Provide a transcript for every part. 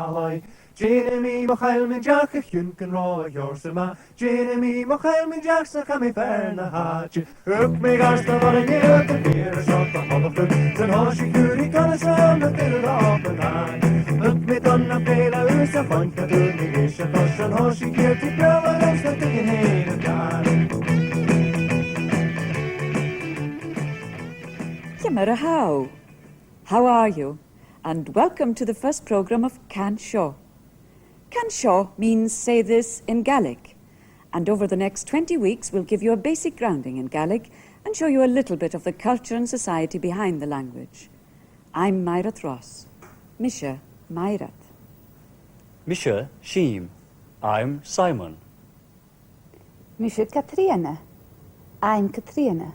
malai. Jeremy Mochailman Jack a Hunkin Raw Yorsama. Jeremy Mochailman Jack's a Cammy Ferna Hatch. Hook me gas the lot of year to beer a shot the Hall of Foot. Then Hoshi Curie got a sound of it off and high. Hook me done a bela who's a fun to do me wish a toss and Hoshi Curie girl and I'm stuck in head of time. Ciamar, how are you? And welcome to the first programme of Can Seo. Can Seo means say this in Gaelic, and over the next 20 weeks we'll give you a basic grounding in Gaelic and show you a little bit of the culture and society behind the language. I'm Myrath Ross. Misha, Myrath. Misha, Sheem. I'm Simon. Misha, Katrina. I'm Katrina.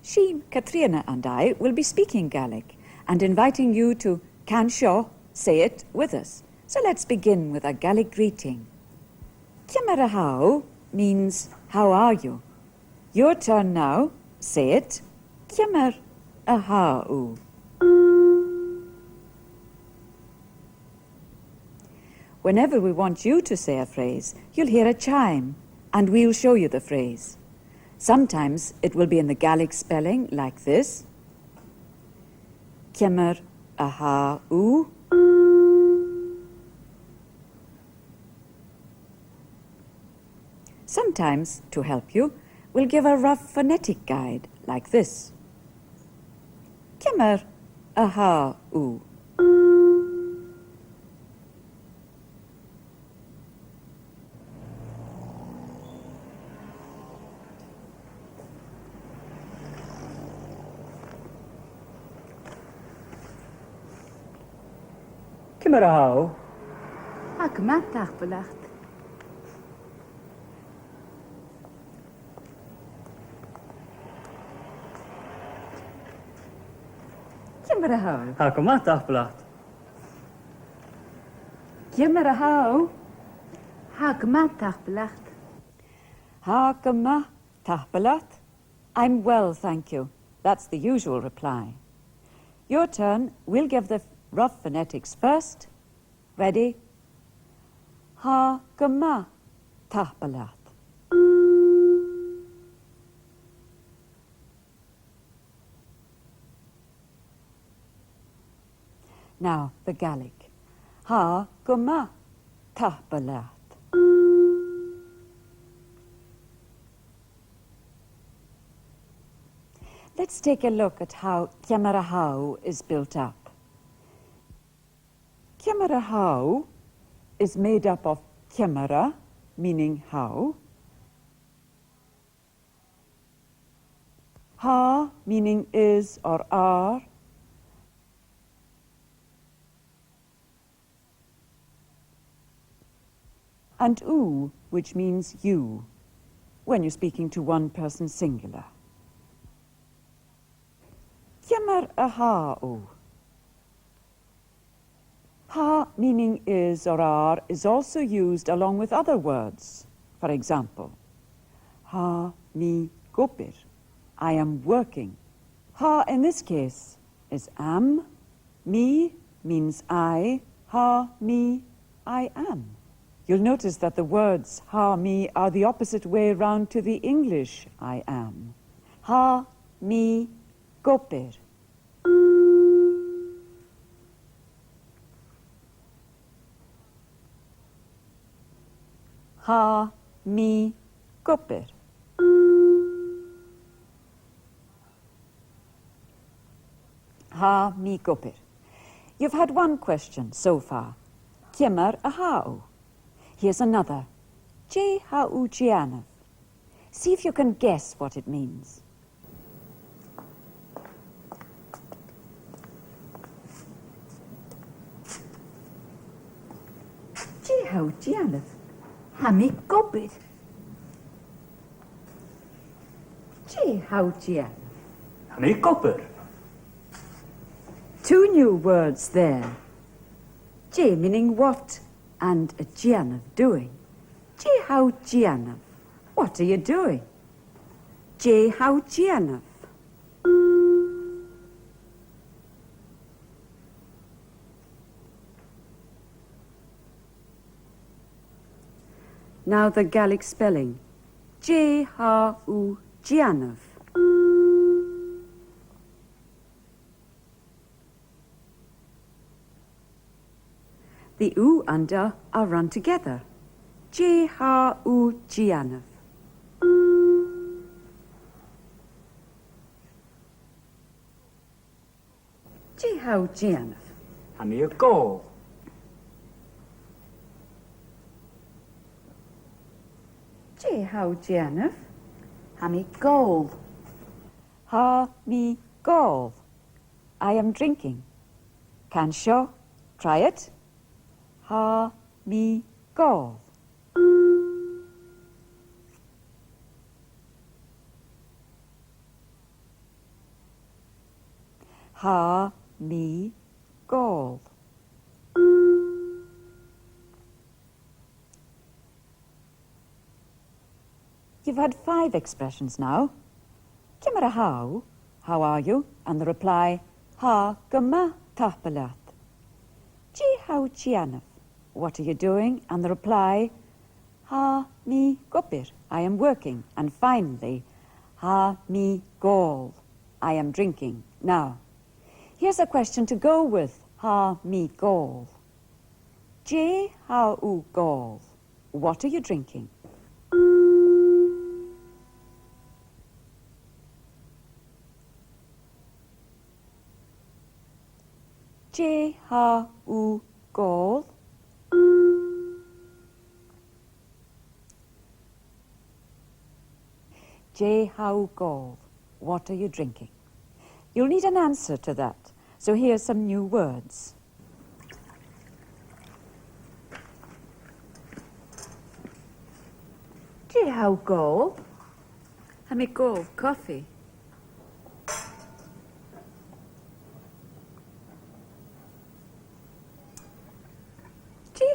Sheem, Katrina and I will be speaking Gaelic and inviting you to Can Seo, say it with us. So let's begin with a Gaelic greeting. Ciamar means how are you? Your turn now. Say it. Ciamar. Whenever we want you to say a phrase, you'll hear a chime, and we'll show you the phrase. Sometimes it will be in the Gaelic spelling like this. Ciamar. Sometimes, to help you, we'll give a rough phonetic guide like this. Ciamar. Ciamar, Hak matach belacht. Ciamar. Hak matach belacht. Ciamar. Hak matach belacht. Hakama tahbalat. I'm well, thank you. That's the usual reply. Your turn. We'll give the rough phonetics first. Ready? Hakama tahbalat. Now, the Gaelic. Hakama tahbalat. Let's take a look at how Ciamar is built up. Ciamar is made up of Ciamara, meaning how, ha, meaning is or are, and u, which means you, when you're speaking to one person singular. Ciamar Ha, meaning is or are, is also used along with other words. For example, ha mi gopir, I am working. Ha in this case is am, me means I, ha mi, I am. You'll notice that the words ha mi are the opposite way round to the English I am. Ha mi gopir. Ha mi gopir. Ha mi gopir. You've had one question so far. Ciamar ahau. Here's another. Je hau gianav. See if you can guess what it means. Je hau gianav. Hami gobit. Je hau gianav. Hami gopir. Two new words there. Je meaning what and a gianav doing. Je hau gianav. What are you doing? Je hau gianav. Now the Gaelic spelling. G-H-U-Gianov. The U and D are run together. G-H-U-Gianov. G-H-Gianov. Hami a go. G-H-Gianov. Hami goal. Ha-mi gol. I am drinking. Can show. Try it. Ha-mi gol. Ha-mi gol. You've had 5 expressions now. Ciamar how are you? And the reply, ha gyma tapalat. How Gianov, what are you doing? And the reply, ha mi gopir, I am working. And finally, ha mi gol, I am drinking. Now, here's a question to go with ha mi gol. How u gol, what are you drinking? How u gol. How u gol, what are you drinking? You'll need an answer to that, so here's some new words. How goal. Hami gol, coffee.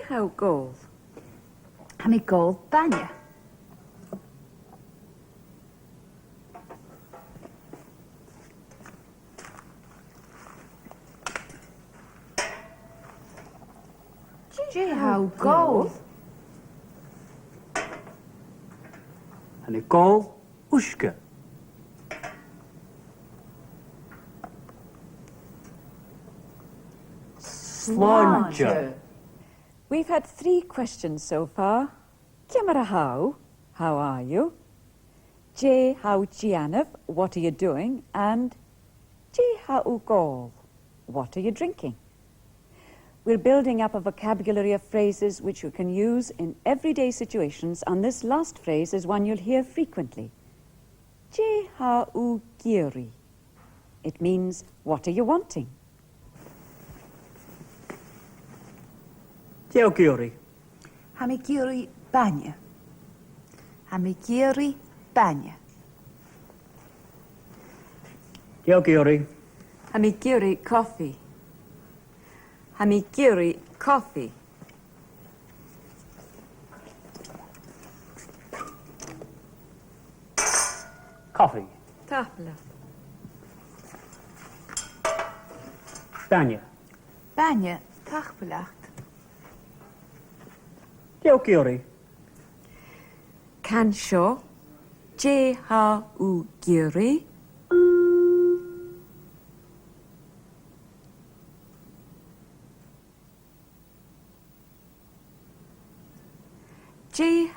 How gol. Hami goal banya. How goal. Hami go ushke. Sláinte. We've had 3 questions so far. Ciamar how are you? How Gianov, what are you doing? And how gol, what are you drinking? We're building up a vocabulary of phrases which you can use in everyday situations, and this last phrase is one you'll hear frequently. How giri. It means, what are you wanting? Teoguri. Hami giri banya. Hami giri banya. Teoguri. Hami giri coffee. Hami giri coffee. Coffee. Tapla. Banya. Banya tachbelacht. Teoguri. Cansio. How giri.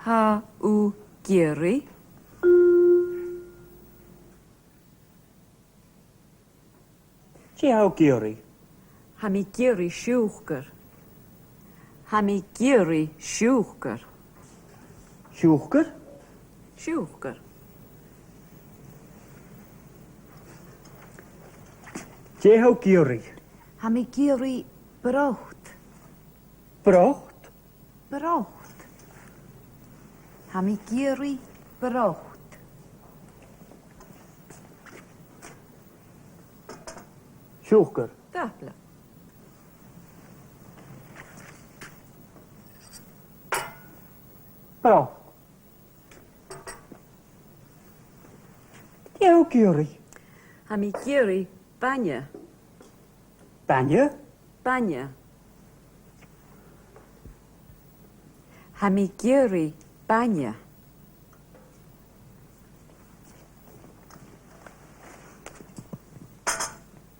How giri. Teoguri. Hami giri siwchgar. Hami giri siwchgar. Sjúchgur. Siwchgar. Teoguri. Hami giri brocht. Brocht. Brocht. Hami giri brocht. Sjúchgur. Tapla. Brocht. Teoguri. Hami giri banya. Banya. Banya. Hami giri Banya.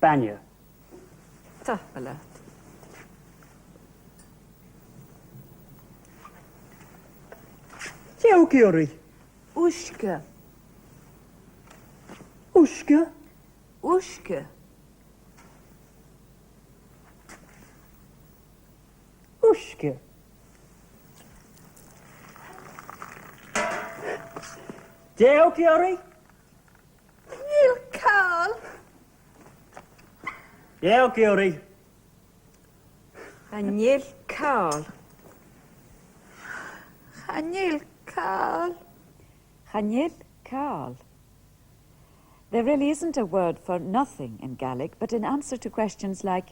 Banya. Tahpala. Geogiri. Ushke. Ushka. Ushke. Ushka. Geogiri. Neil Carl. Geogiri. Anil Carl. Neil Carl. Chanil Carl. There really isn't a word for nothing in Gaelic, but in answer to questions like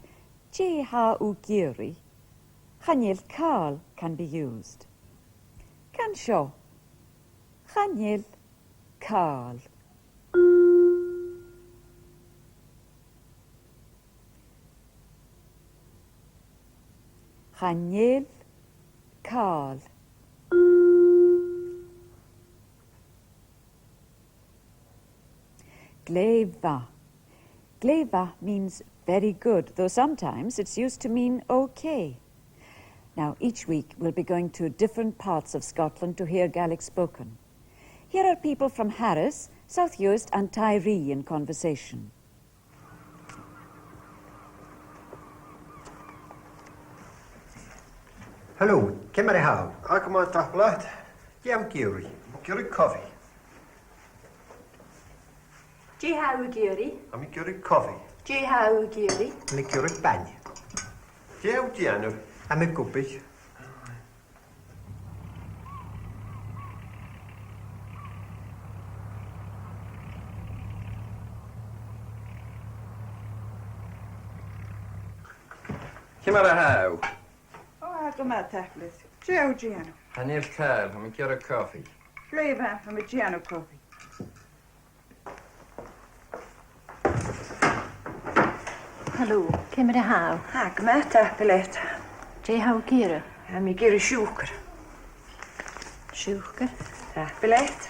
Je ha u giri, Chanil Carl can be used. Can show. Chanil Carl. Chanil Carl. Gleva. Gleva means very good, though sometimes it's used to mean okay. Now, each week we'll be going to different parts of Scotland to hear Gaelic spoken. Here are people from Harris, South Uist and Tyree in conversation. Hello, Ciamar how? I come on top lot. Yeah, Gary. Gary coffee. Je ha u giri. I'm Gary coffee. Je ha u giri. I'm Gary banya. Yeah, Gianno. I'm a guppy. Ciamar how? Go met tactless. Joe Giano. Anil Carl, I'm a coffee. Flavor from a Giano coffee. Hallo, Ciamar how? Go met tactless. Je ha u giri. I'm a giri sugar. Sjoeker. Tactless.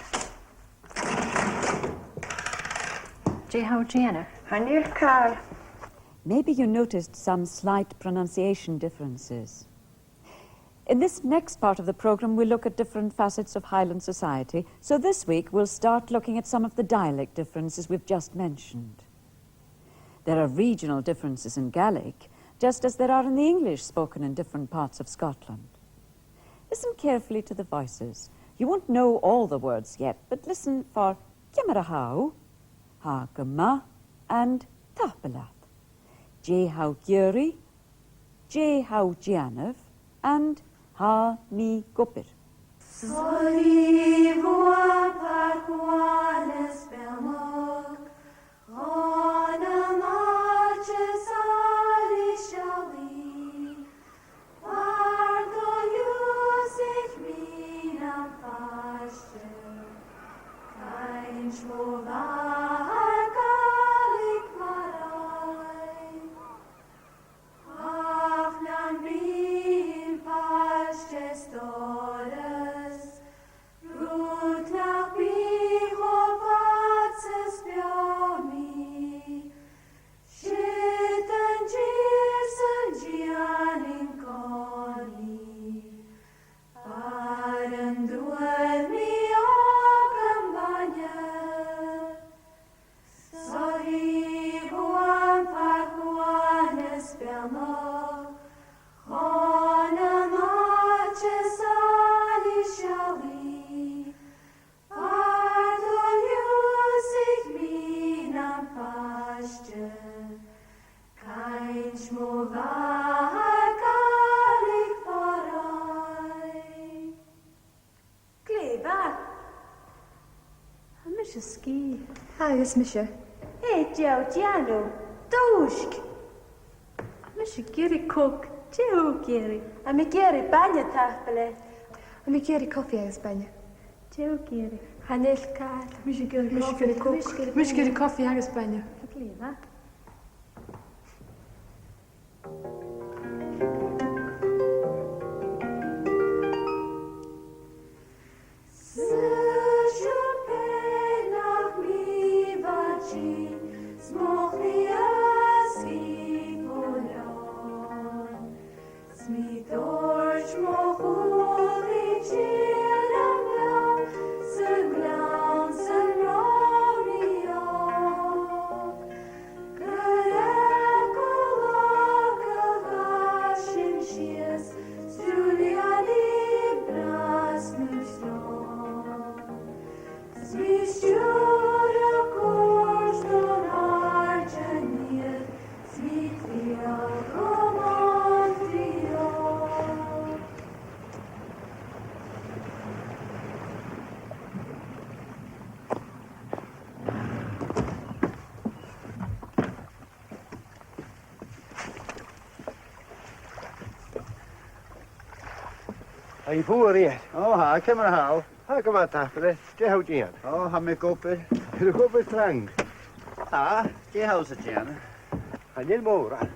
Je ha u Gianna. Neil Carl. Maybe you noticed some slight pronunciation differences. In this next part of the programme, we'll look at different facets of Highland society. So this week, we'll start looking at some of the dialect differences we've just mentioned. There are regional differences in Gaelic, just as there are in the English spoken in different parts of Scotland. Listen carefully to the voices. You won't know all the words yet, but listen for Ciamar how, ha and tahpalath. Je how giri, je how gianov, and ha mi gupir. Ski. Agus Misha. Hey, Joe Giano. Dousk. Misha giri cook. Joe giri. I'm a giri banya tahpale. I'm a Gary coffee agus Banya. Joe giri. Hanel Carl. Misha Gary cook. Misha Gary coffee agus Banya. Gleva. Ai fwr i. O, ha, Ciamar haw. Ha gyma taplet, de haw dian. O, ha mi gwbyr. Hyr gwybod trang. Ha, di haws y Gian. Hanil mwra.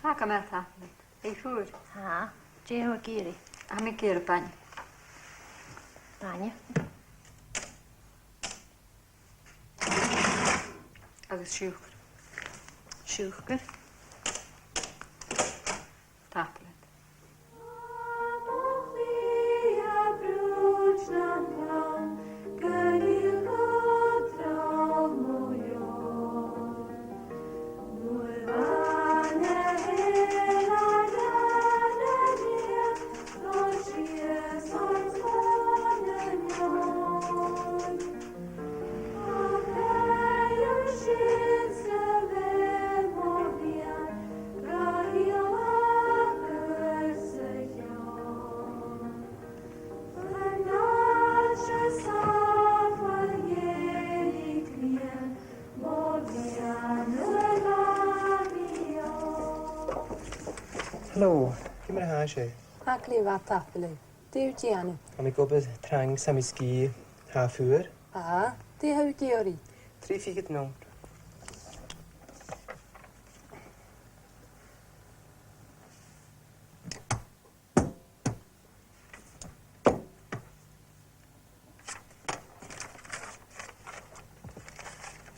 Ha gyma taplet. Ei fwr. Ha, je o giri. A mi gyr bany. Banya. Agus siwgr. Siwchgyr. Taplet. Helo, Ciamar ha sé. Ha clífa tapile. Dýr Gianna. A mi gwybod trang sam i sgi ha fwyr. Ha, di haw gyri. 3 figyd no.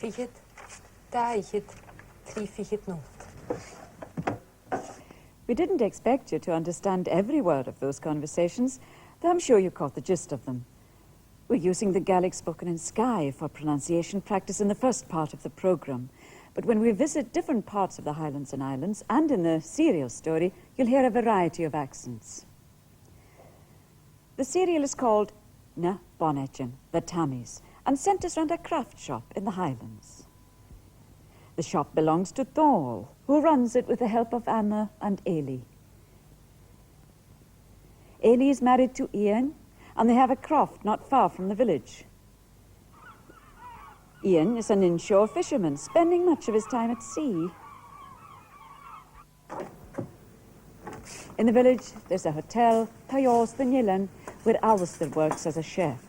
Figyd. Da ichyd. 3 figyd no. We didn't expect you to understand every word of those conversations, though I'm sure you caught the gist of them. We're using the Gaelic spoken in Skye for pronunciation practice in the first part of the programme. But when we visit different parts of the Highlands and Islands, and in the serial story, you'll hear a variety of accents. The serial is called Na Bonetjan, the Tammies, and centres around a craft shop in the Highlands. The shop belongs to Thorl, who runs it with the help of Anna and Ailey. Ailey is married to Ian, and they have a croft not far from the village. Ian is an inshore fisherman, spending much of his time at sea. In the village, there's a hotel, Tayors the Nilan, where Alistair works as a chef.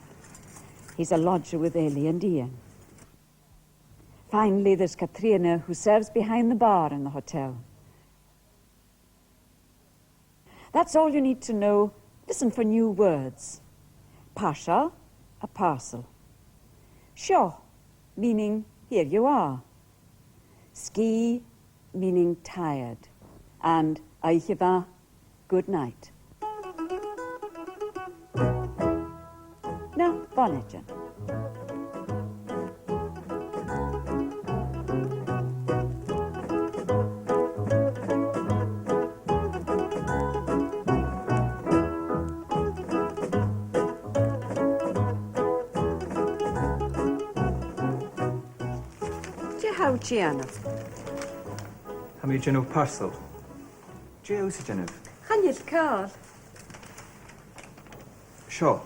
He's a lodger with Ailey and Ian. Finally, there's Katrina, who serves behind the bar in the hotel. That's all you need to know. Listen for new words. Pasha, a parcel. Sho, meaning here you are. Ski, meaning tired. And aichiva, good night. Now, Bonetjan. How Gianna? Ha mi genw parcel. Je oes y genw. Hanil Carl. Sio.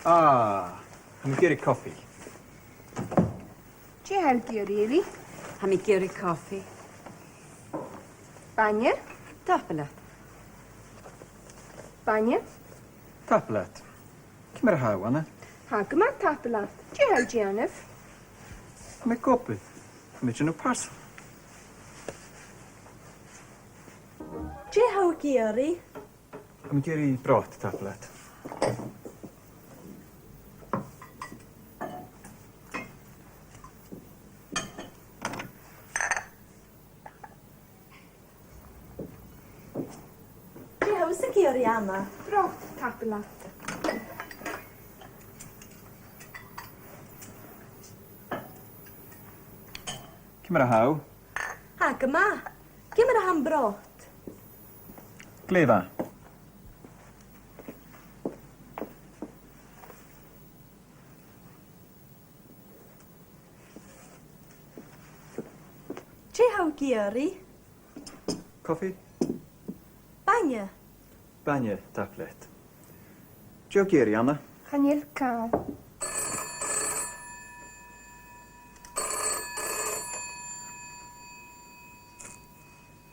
Ha mi gyrru coffi. Je help you really? Ha mi gyrru coffi. Banya? Tapile. Banya? Taplet. Ciamar ha wana. Ha gyma tapelat. Je help Gianna? Ha mi gwybod. Ha mi genw parcel. Je haw giri. Ha mi gyrru brot taplet. mi geori ama. Brot tapelat. Ciamar a haw. Ha gyma. Gymar a ham brot. Glefa. Je hau geori. Coffi. Banya. Banya taplet. Joe Geary, Anna. Chanel cael.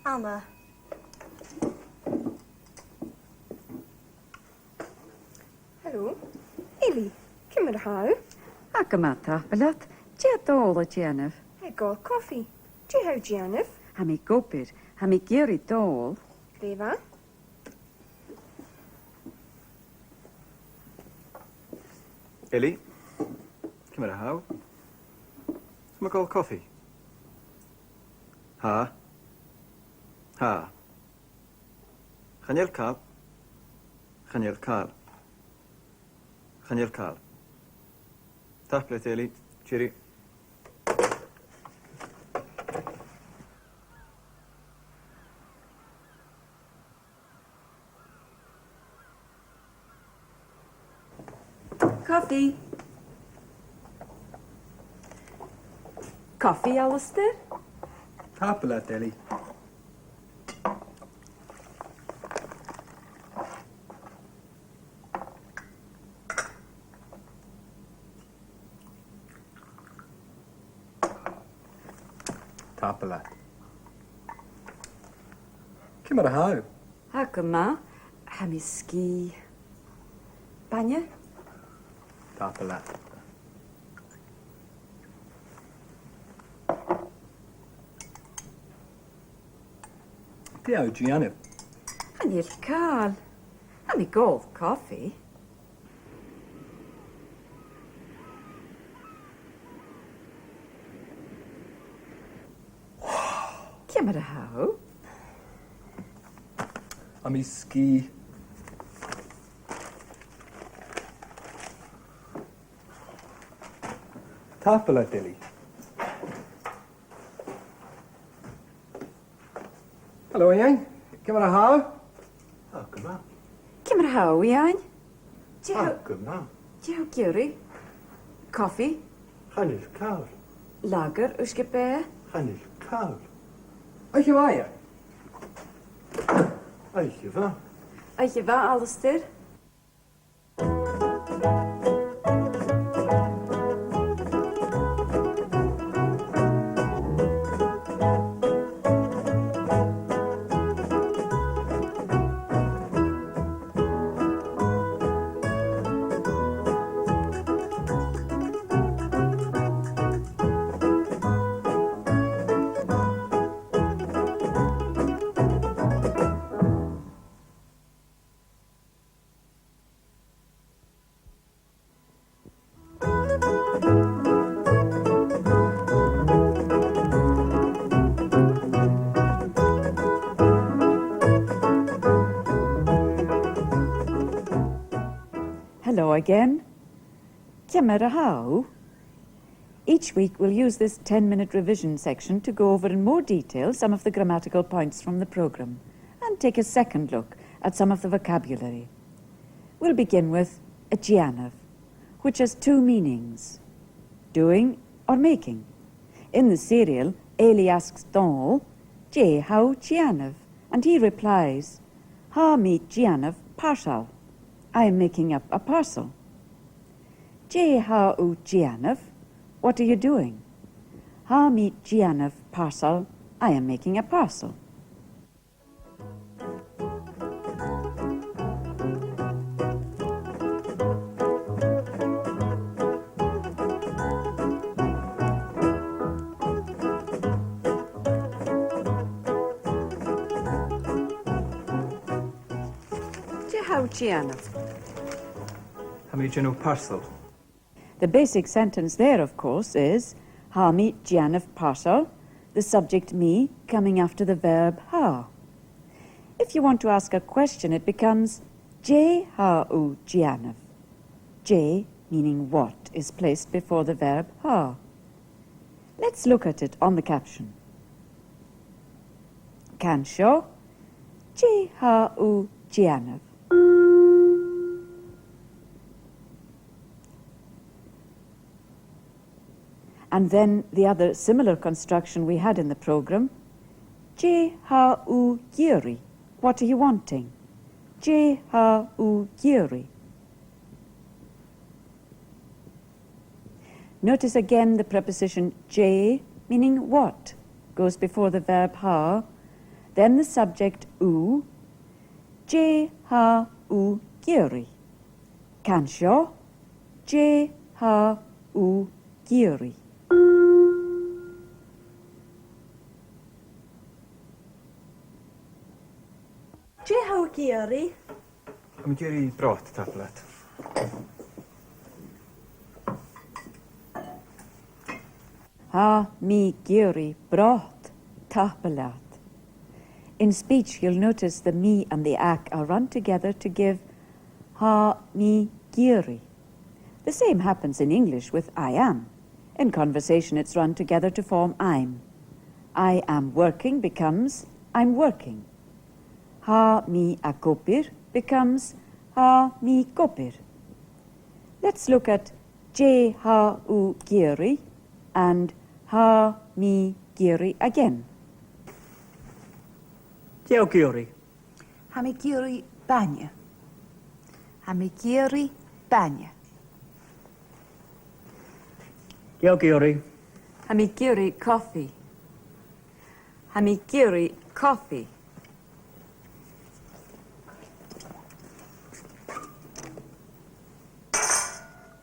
Ama. Helo. Eli, cymryd haw. Ac yma tapelat, je dôl o Gianef. Ego coffi. Je haw Gianef. Ha mi gobir, ha mi geri dôl. Lefa. Eli. Ciamar a haw. Mae gol coffi. Ha. Ha. Chanel cael. Chanel cael. Chanel cael. Taplet, Eli. Cheery. Coffee. Coffee, Alistair? Taplet, Eli. Taplet. Ciamar a haw. Ac yma, ha mi ski. Banya? Taplet. Diaw, Gianni. Hanil cael. Ha mi golf coffee. Ciamar a haw. A mi ski. Taplet, Eli. Hello, Ian. Ciamar a haw. Ha, gyma. Ciamar a haw, iawn. Ha, gyma. Diaw geri. Coffee. Chanel cael. Lager, ysgebe. Chanel cael. Eich yma, Ian. Eich yma. Eich yfa, Alistair? Hello again. Ciamar a haw. Each week we'll use this 10-minute revision section to go over in more detail some of the grammatical points from the programme and take a second look at some of the vocabulary. We'll begin with a Gianef, which has two meanings, doing or making. In the serial, Ailey asks Donal, "Je how Gianef?" and he replies, "Ha mi Gianef parcel." I am making up a parcel. Je ha u Gianef, what are you doing? Ha mi Gianef parcel, I am making a parcel. Je how Gianef? How many do you know parcel? The basic sentence there, of course, is ha mi Gianef parcel, the subject me coming after the verb ha. If you want to ask a question, it becomes h-Alba Nuadh. J, meaning what, is placed before the verb ha. Let's look at it on the caption. Cansio, h-Alba Nuadh. And then the other similar construction we had in the program, h-Alba Giri. What are you wanting? h-Alba Giri. Notice again the preposition j, meaning what, goes before the verb ha, then the subject u, h-Alba Giri. Cansio, h-Alba Giri. J-Alba Giri. Am Giri brot tablet. Ha mi giri brot tapelat. In speech, you'll notice the mi and the ak are run together to give ha mi giri. The same happens in English with I am. In conversation, it's run together to form I'm. I am working becomes I'm working. Ha mi akopir becomes ha mi kopir. Let's look at h-Alba Giri and ha mi giri again. J-Alba Giri. Ha mi giri banya. Ha mi giri banya. J-Alba Giri. Ha mi giri coffee. Ha mi giri coffee.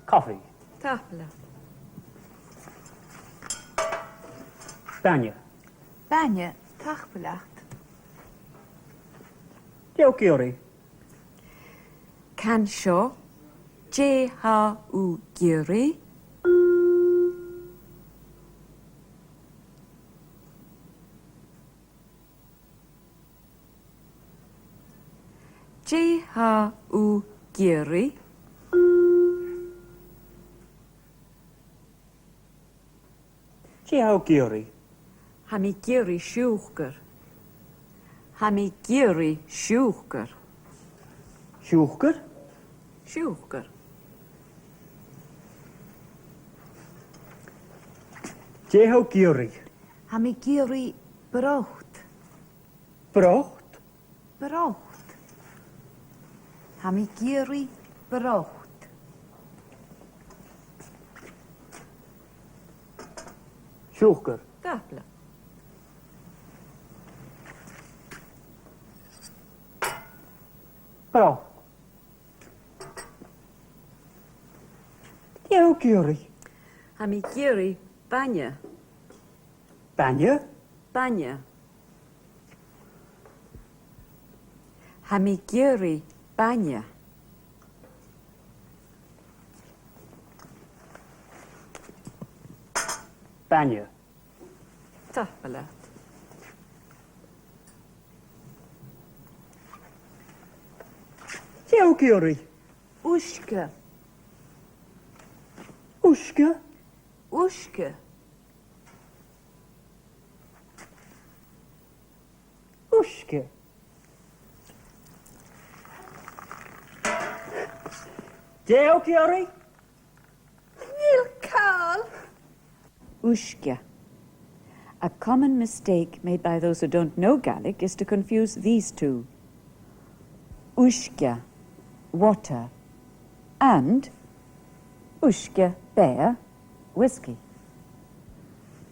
Coffee. Tapla. Banya. Banya tachbelacht. J-Alba Giri. Cansio, h-Alba Giri. h-Alba Giri. J-Alba Giri. Ha mi giri siwchgar. Ha mi giri siwchgar. Siwchgar. Siwchgar. J-Alba Giri. Ha mi giri brocht. Brocht. Brocht. Ha mi giri brocht. Siwchgar. Tapla. Brocht. J-Alba Giri. Ha mi giri banya. Banya. Banya. Ha mi giri banya. Banya. Tapla. J-Alba Giri. Ushke. Ushka. Ushke. Ushka. J-Alba Giri. Ushkia. A common mistake made by those who don't know Gaelic is to confuse these two. Ushkia, water, and ushkia, beer, whiskey.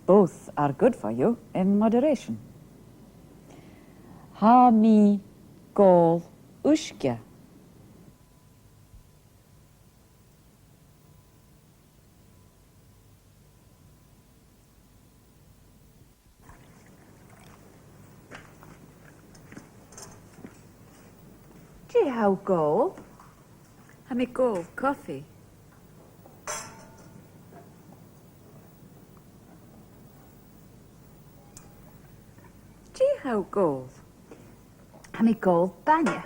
Both are good for you in moderation. Ha mi gol ushkia. How go? Ha mi go coffee. How go? Ha Ha mi gol banya.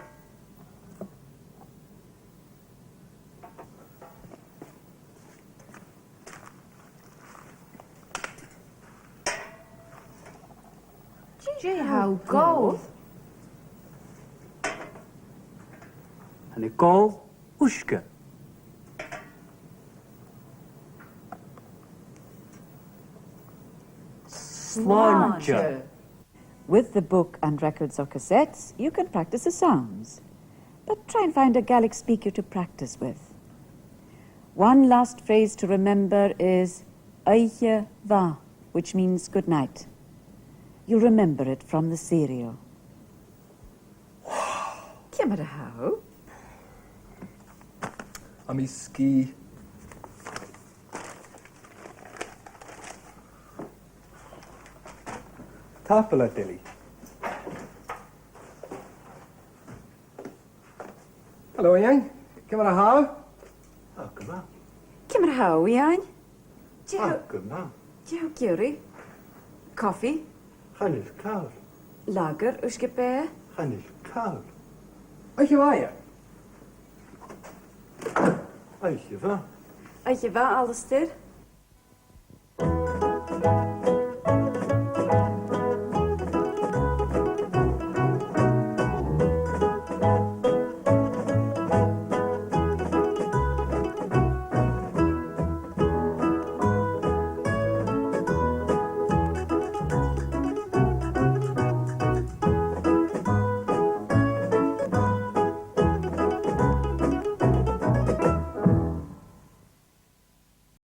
J how gol. Ha mi gol uske. Sláinte. With the book and records or cassettes, you can practice the sounds. But try and find a Gaelic speaker to practice with. One last phrase to remember is h-Alba, which means good night. You'll remember it from the serial. Ciamar how? Ha mi ski. Tapala dilly. Hello, young. Come on, how? Oh, come on. Ciamar how, Ian? Oh, come on. Joe Curie. Coffee. Hannish cow. Lager, ushkepe. Hannish cow. Ach, je waaien. Eich, je va. Aicheva, Alistair.